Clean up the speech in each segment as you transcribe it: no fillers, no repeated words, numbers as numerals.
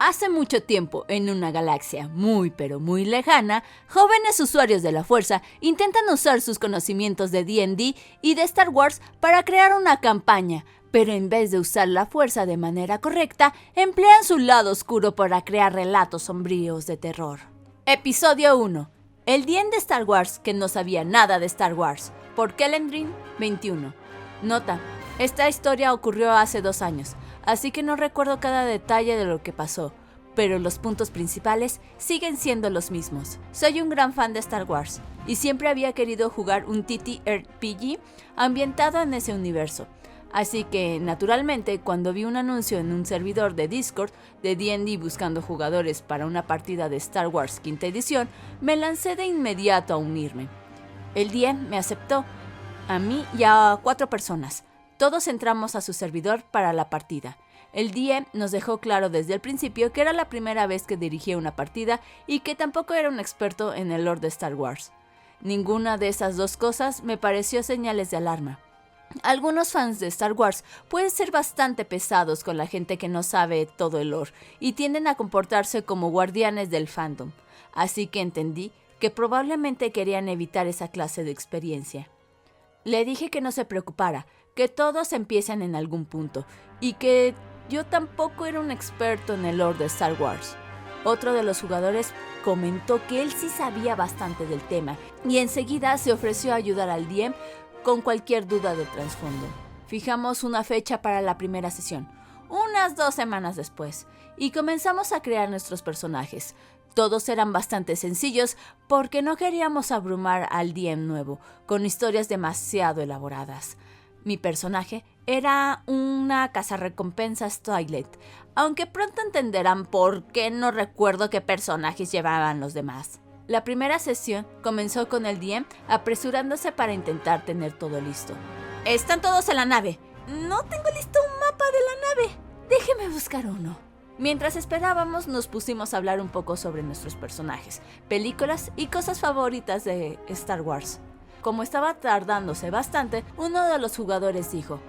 Hace mucho tiempo, en una galaxia muy pero muy lejana, jóvenes usuarios de la Fuerza intentan usar sus conocimientos de D&D y de Star Wars para crear una campaña, pero en vez de usar la Fuerza de manera correcta, emplean su lado oscuro para crear relatos sombríos de terror. Episodio 1. El D&D de Star Wars que no sabía nada de Star Wars, por Kellendrin 21. Nota: esta historia ocurrió hace 2 años, así que no recuerdo cada detalle de lo que pasó, pero los puntos principales siguen siendo los mismos. Soy un gran fan de Star Wars, y siempre había querido jugar un TTRPG ambientado en ese universo. Así que, naturalmente, cuando vi un anuncio en un servidor de Discord de D&D buscando jugadores para una partida de Star Wars quinta edición, me lancé de inmediato a unirme. El DM me aceptó, a mí y a 4 personas. Todos entramos a su servidor para la partida. El DM nos dejó claro desde el principio que era la primera vez que dirigía una partida y que tampoco era un experto en el lore de Star Wars. Ninguna de esas dos cosas me pareció señales de alarma. Algunos fans de Star Wars pueden ser bastante pesados con la gente que no sabe todo el lore y tienden a comportarse como guardianes del fandom, así que entendí que probablemente querían evitar esa clase de experiencia. Le dije que no se preocupara, que todos empiezan en algún punto y que yo tampoco era un experto en el lore de Star Wars. Otro de los jugadores comentó que él sí sabía bastante del tema y enseguida se ofreció a ayudar al DM con cualquier duda de trasfondo. Fijamos una fecha para la primera sesión, unas 2 semanas después, y comenzamos a crear nuestros personajes. Todos eran bastante sencillos porque no queríamos abrumar al DM nuevo con historias demasiado elaboradas. Mi personaje era una cazarrecompensas Twilight, aunque pronto entenderán por qué no recuerdo qué personajes llevaban los demás. La primera sesión comenzó con el DM apresurándose para intentar tener todo listo. «Están todos en la nave. No tengo listo un mapa de la nave. Déjeme buscar uno». Mientras esperábamos, nos pusimos a hablar un poco sobre nuestros personajes, películas y cosas favoritas de Star Wars. Como estaba tardándose bastante, uno de los jugadores dijo: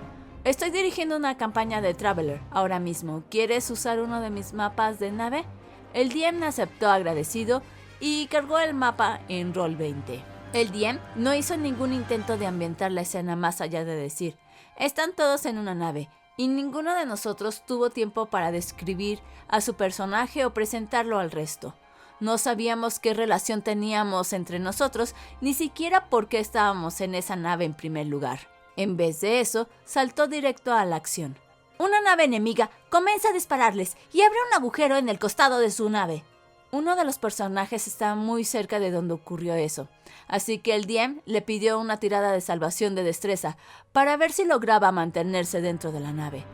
«Estoy dirigiendo una campaña de Traveler ahora mismo. ¿Quieres usar uno de mis mapas de nave?». El DM me aceptó agradecido y cargó el mapa en Roll20. El DM no hizo ningún intento de ambientar la escena más allá de decir: «Están todos en una nave», y ninguno de nosotros tuvo tiempo para describir a su personaje o presentarlo al resto. No sabíamos qué relación teníamos entre nosotros, ni siquiera por qué estábamos en esa nave en primer lugar. En vez de eso, saltó directo a la acción. «Una nave enemiga comienza a dispararles y abre un agujero en el costado de su nave». Uno de los personajes estaba muy cerca de donde ocurrió eso, así que el DM le pidió una tirada de salvación de destreza para ver si lograba mantenerse dentro de la nave.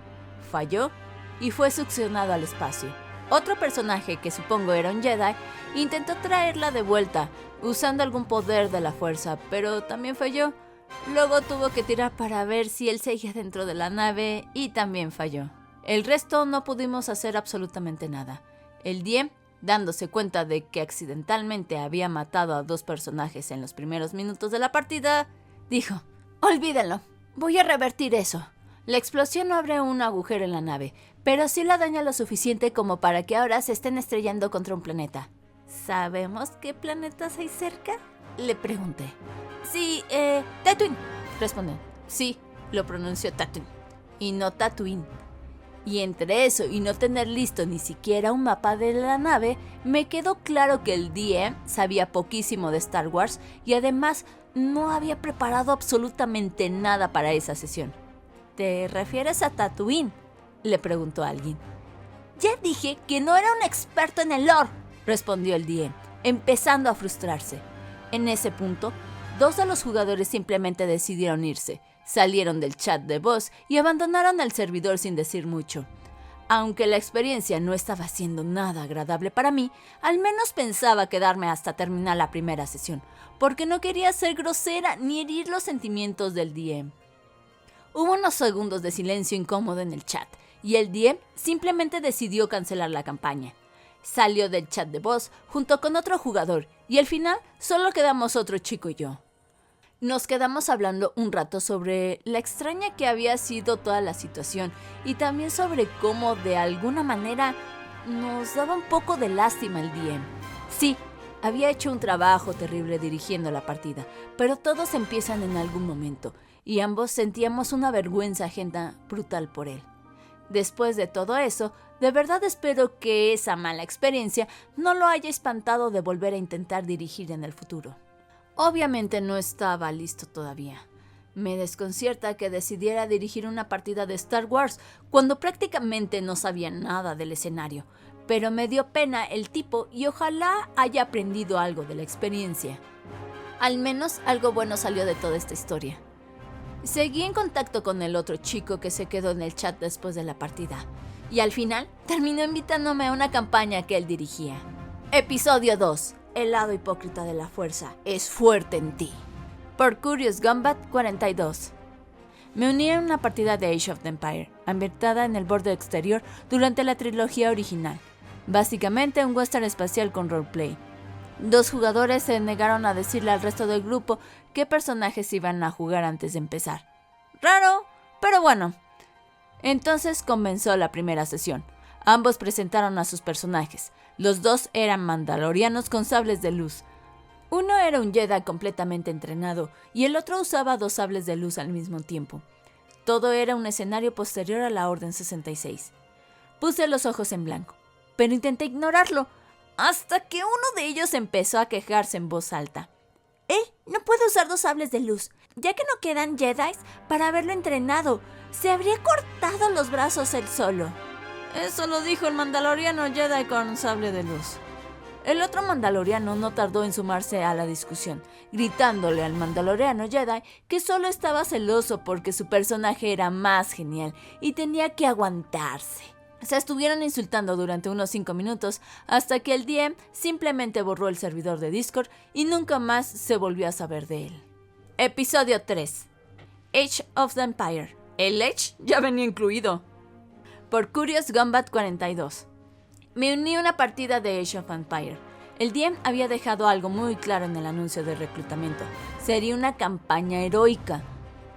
Falló y fue succionado al espacio. Otro personaje, que supongo era un Jedi, intentó traerla de vuelta usando algún poder de la fuerza, pero también falló. Luego tuvo que tirar para ver si él seguía dentro de la nave y también falló. El resto no pudimos hacer absolutamente nada. El DM, dándose cuenta de que accidentalmente había matado a 2 personajes en los primeros minutos de la partida, dijo: «Olvídenlo, voy a revertir eso». La explosión no abre un agujero en la nave, pero sí la daña lo suficiente como para que ahora se estén estrellando contra un planeta. «¿Sabemos qué planetas hay cerca?», le pregunté. «Sí, Tatooine», respondió. Sí, lo pronunció Tatooine, y no Tatooine. Y entre eso y no tener listo ni siquiera un mapa de la nave, me quedó claro que el DM sabía poquísimo de Star Wars y además no había preparado absolutamente nada para esa sesión. «¿Te refieres a Tatooine?», le preguntó alguien. «Ya dije que no era un experto en el lore», respondió el DM, empezando a frustrarse. En ese punto, 2 de los jugadores simplemente decidieron irse. Salieron del chat de voz y abandonaron el servidor sin decir mucho. Aunque la experiencia no estaba siendo nada agradable para mí, al menos pensaba quedarme hasta terminar la primera sesión, porque no quería ser grosera ni herir los sentimientos del DM. Hubo unos segundos de silencio incómodo en el chat, y el DM simplemente decidió cancelar la campaña. Salió del chat de voz junto con otro jugador, y al final solo quedamos otro chico y yo. Nos quedamos hablando un rato sobre la extraña que había sido toda la situación y también sobre cómo de alguna manera nos daba un poco de lástima el DM. Sí, había hecho un trabajo terrible dirigiendo la partida, pero todos empiezan en algún momento, y ambos sentíamos una vergüenza ajena brutal por él. Después de todo eso, de verdad espero que esa mala experiencia no lo haya espantado de volver a intentar dirigir en el futuro. Obviamente no estaba listo todavía. Me desconcierta que decidiera dirigir una partida de Star Wars cuando prácticamente no sabía nada del escenario, pero me dio pena el tipo y ojalá haya aprendido algo de la experiencia. Al menos algo bueno salió de toda esta historia. Seguí en contacto con el otro chico que se quedó en el chat después de la partida, y al final terminó invitándome a una campaña que él dirigía. Episodio 2. El lado hipócrita de la fuerza es fuerte en ti. Por Curious Gombat 42. Me uní a una partida de Age of Empires, ambientada en el borde exterior durante la trilogía original. Básicamente un western espacial con roleplay. 2 jugadores se negaron a decirle al resto del grupo qué personajes iban a jugar antes de empezar. Raro, pero bueno. Entonces comenzó la primera sesión. Ambos presentaron a sus personajes. Los 2 eran mandalorianos con sables de luz. Uno era un Jedi completamente entrenado y el otro usaba 2 sables de luz al mismo tiempo. Todo era un escenario posterior a la Orden 66. Puse los ojos en blanco, pero intenté ignorarlo, hasta que uno de ellos empezó a quejarse en voz alta. No puedo usar 2 sables de luz, ya que no quedan Jedis para haberlo entrenado. Se habría cortado los brazos él solo. Eso lo dijo el mandaloriano Jedi con sable de luz. El otro mandaloriano no tardó en sumarse a la discusión, gritándole al mandaloriano Jedi que solo estaba celoso porque su personaje era más genial y tenía que aguantarse. Se estuvieron insultando durante unos 5 minutos hasta que el DM simplemente borró el servidor de Discord y nunca más se volvió a saber de él. Episodio 3. Age of the Empire. El Age ya venía incluido. Por Curious Gombat 42. Me uní a una partida de Age of Empire. El DM había dejado algo muy claro en el anuncio de reclutamiento. Sería una campaña heroica,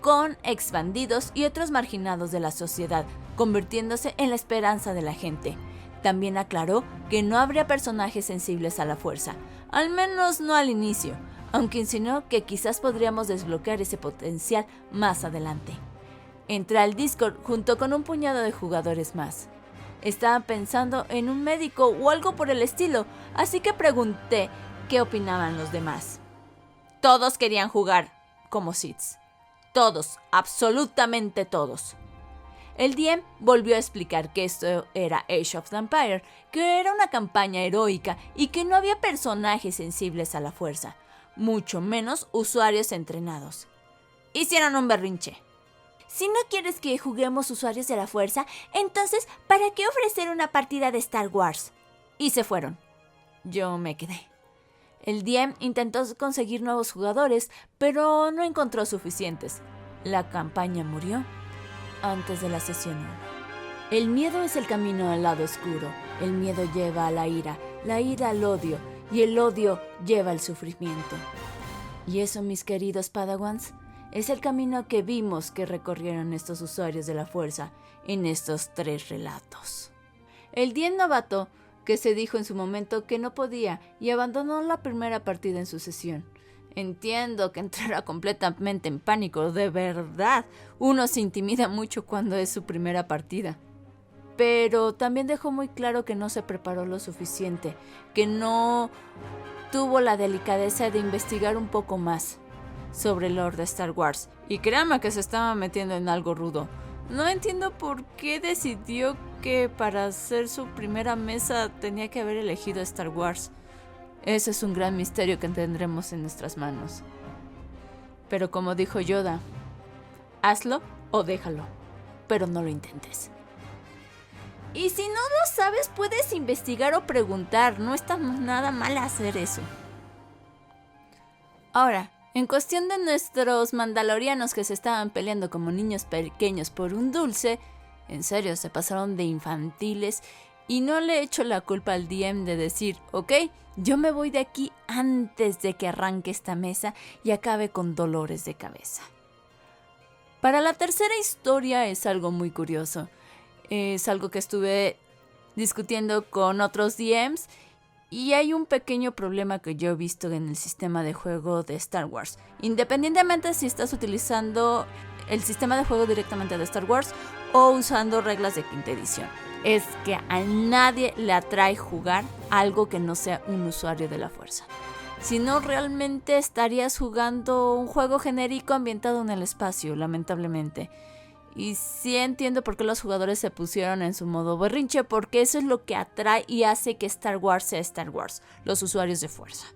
con expandidos y otros marginados de la sociedad, convirtiéndose en la esperanza de la gente. También aclaró que no habría personajes sensibles a la fuerza, al menos no al inicio, aunque insinuó que quizás podríamos desbloquear ese potencial más adelante. Entré al Discord junto con un puñado de jugadores más. Estaba pensando en un médico o algo por el estilo, así que pregunté qué opinaban los demás. Todos querían jugar como Siths. Todos, absolutamente todos. El DM volvió a explicar que esto era Age of the Empire, que era una campaña heroica y que no había personajes sensibles a la fuerza, mucho menos usuarios entrenados. Hicieron un berrinche. Si no quieres que juguemos usuarios de la fuerza, entonces, ¿para qué ofrecer una partida de Star Wars? Y se fueron. Yo me quedé. El DM intentó conseguir nuevos jugadores, pero no encontró suficientes. La campaña murió antes de la sesión 1. El miedo es el camino al lado oscuro. El miedo lleva a la ira al odio, y el odio lleva al sufrimiento. Y eso, mis queridos Padawans, es el camino que vimos que recorrieron estos usuarios de la fuerza en estos 3 relatos. El DM novato, que se dijo en su momento que no podía y abandonó la primera partida en su sesión. Entiendo que entrara completamente en pánico, de verdad. Uno se intimida mucho cuando es su primera partida. Pero también dejó muy claro que no se preparó lo suficiente, que no tuvo la delicadeza de investigar un poco más sobre el lore de Star Wars. Y créame que se estaba metiendo en algo rudo. No entiendo por qué decidió que para hacer su primera mesa tenía que haber elegido Star Wars. Ese es un gran misterio que tendremos en nuestras manos. Pero como dijo Yoda, hazlo o déjalo, pero no lo intentes. Y si no lo sabes, puedes investigar o preguntar. No está nada mal hacer eso. Ahora, en cuestión de nuestros mandalorianos que se estaban peleando como niños pequeños por un dulce, en serio, se pasaron de infantiles y no le echo la culpa al DM de decir, ok, yo me voy de aquí antes de que arranque esta mesa y acabe con dolores de cabeza. Para la tercera historia es algo muy curioso. Es algo que estuve discutiendo con otros DMs. Y hay un pequeño problema que yo he visto en el sistema de juego de Star Wars. Independientemente si estás utilizando el sistema de juego directamente de Star Wars o usando reglas de quinta edición. Es que a nadie le atrae jugar algo que no sea un usuario de la fuerza. Si no, realmente estarías jugando un juego genérico ambientado en el espacio, lamentablemente. Y sí entiendo por qué los jugadores se pusieron en su modo berrinche, porque eso es lo que atrae y hace que Star Wars sea Star Wars, los usuarios de fuerza.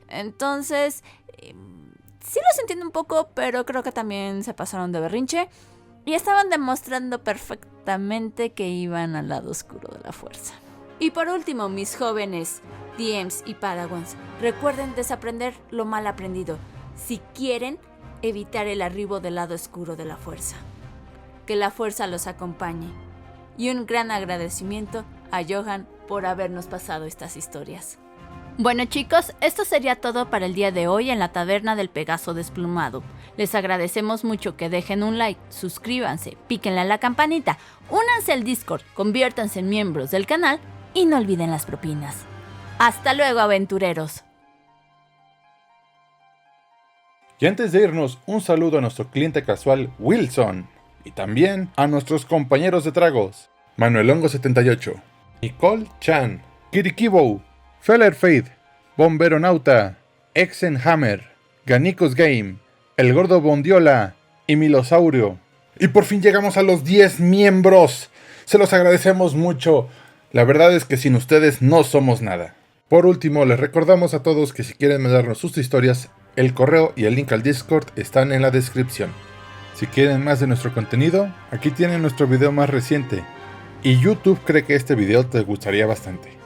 Entonces, sí los entiendo un poco, pero creo que también se pasaron de berrinche y estaban demostrando perfectamente que iban al lado oscuro de la fuerza. Y por último, mis jóvenes DMs y Padawans, recuerden desaprender lo mal aprendido si quieren evitar el arribo del lado oscuro de la fuerza. Que la fuerza los acompañe. Y un gran agradecimiento a Johan por habernos pasado estas historias. Bueno chicos, esto sería todo para el día de hoy en la taberna del Pegaso Desplumado. Les agradecemos mucho que dejen un like, suscríbanse, píquenle a la campanita, únanse al Discord, conviértanse en miembros del canal y no olviden las propinas. ¡Hasta luego, aventureros! Y antes de irnos, un saludo a nuestro cliente casual Wilson. Y también a nuestros compañeros de tragos, Manuel Hongo 78, Nicole Chan, Kirikibo, Feller Faith, Bomberonauta, Exenhammer, Ganicus Game, El Gordo Bondiola y Milosaurio. Y por fin llegamos a los 10 miembros. Se los agradecemos mucho. La verdad es que sin ustedes no somos nada. Por último, les recordamos a todos que si quieren mandarnos sus historias, el correo y el link al Discord están en la descripción. Si quieren más de nuestro contenido, aquí tienen nuestro video más reciente. Y YouTube cree que este video te gustaría bastante.